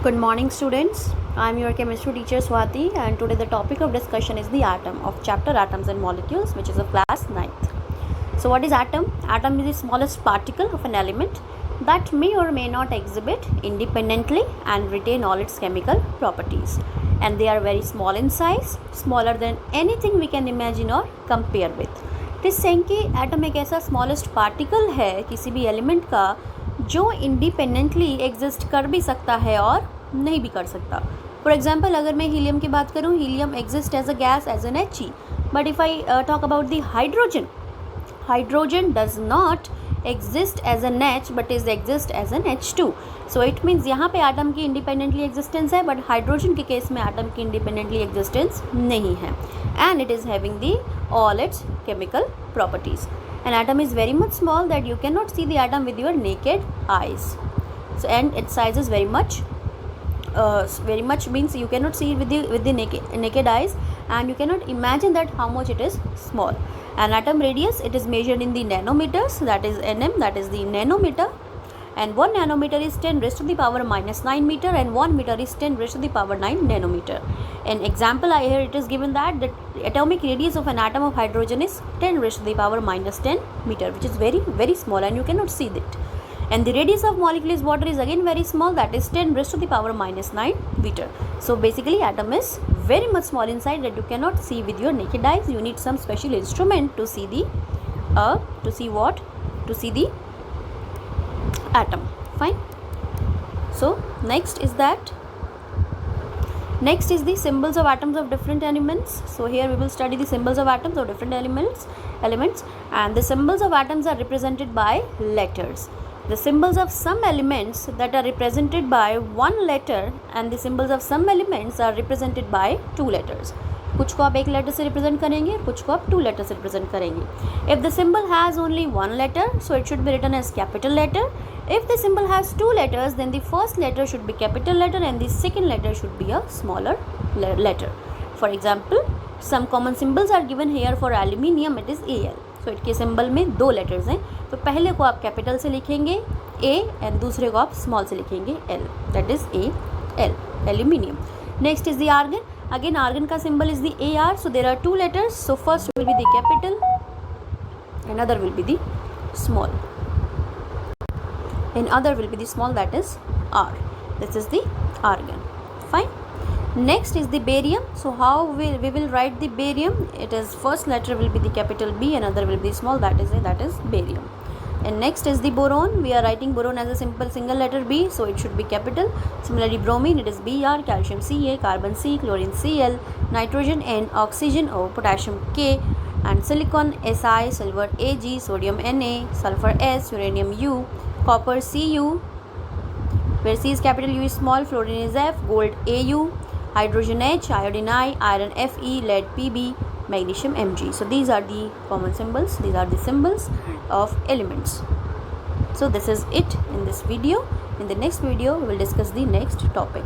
Good morning, students. I am your chemistry teacher Swati, and today the topic of discussion is the atom of chapter Atoms and Molecules, which is of class 9th. So what is atom? Atom is the smallest particle of an element that may or may not exhibit independently and retain all its chemical properties. And they are very small in size, smaller than anything we can imagine or compare with. It is saying कि atom एक ऐसा smallest particle है किसी भी element का जो independently exist कर भी सकता है और नहीं भी कर सकता. फॉर एग्जाम्पल अगर मैं हीलियम की बात करूँ, helium exist as a gas as an He. But if I talk about the hydrogen does not exist as an H but is exist as an H2. So it means यहाँ पे atom की independently existence है, but hydrogen के case में atom की independently existence नहीं है, and it is having the all its chemical properties. An atom is very much small that you cannot see the atom with your naked eyes. So and its size is very much means you cannot see it with the naked eyes, and you cannot imagine that how much it is small. An atom radius, it is measured in the nanometers, that is nm, that is the nanometer, and 1 nanometer is 10 raised to the power minus 9 meter, and 1 meter is 10 raised to the power 9 nanometer. An example here it is given that the atomic radius of an atom of hydrogen is 10 raised to the power minus 10 meter, which is very very small and you cannot see it. And the radius of molecule is water is again very small, that is 10 raised to the power minus 9 meter. So basically atom is very much small inside that you cannot see with your naked eyes. You need some special instrument to see the atom. Fine. So next is the symbols of atoms of different elements. So here we will study the symbols of atoms of different elements, and the symbols of atoms are represented by letters. The symbols of some elements that are represented by one letter, and the symbols of some elements are represented by two letters. कुछ को आप एक letter से represent करेंगे, कुछ को आप to letter से रिप्रेजेंट करेंगे. If the symbol has only one letter, so it should be written as capital letter. If the symbol has two letters, then the first letter should be capital letter and the second letter should be a smaller letter. For example, some common symbols are given here for aluminium. It is Al. So इसके symbol में दो letters हैं, तो पहले को आप capital से लिखेंगे A एंड दूसरे को आप स्मॉल से लिखेंगे L. That is Al, aluminium. Next is the argon. Again argon का symbol is the Ar, so there are two letters, so first will be the capital, another will be the small, and other will be the small, that is R. This is the argon. Fine. Next is the barium. So how we will write the barium? It is first letter will be the capital B, another will be small, that is barium. And next is the boron. We are writing boron as a simple single letter B, so it should be capital. Similarly, bromine, it is Br, calcium Ca, carbon C, chlorine Cl, nitrogen N, oxygen O, potassium K, and silicon Si, silver Ag, sodium Na, sulfur S, uranium U, copper Cu, where C is capital, U is small, fluorine is F, gold Au, hydrogen H, iodine I, iron Fe, lead Pb, magnesium Mg. So these are the common symbols, these are the symbols of elements. So this is it in this video. In the next video we will discuss the next topic.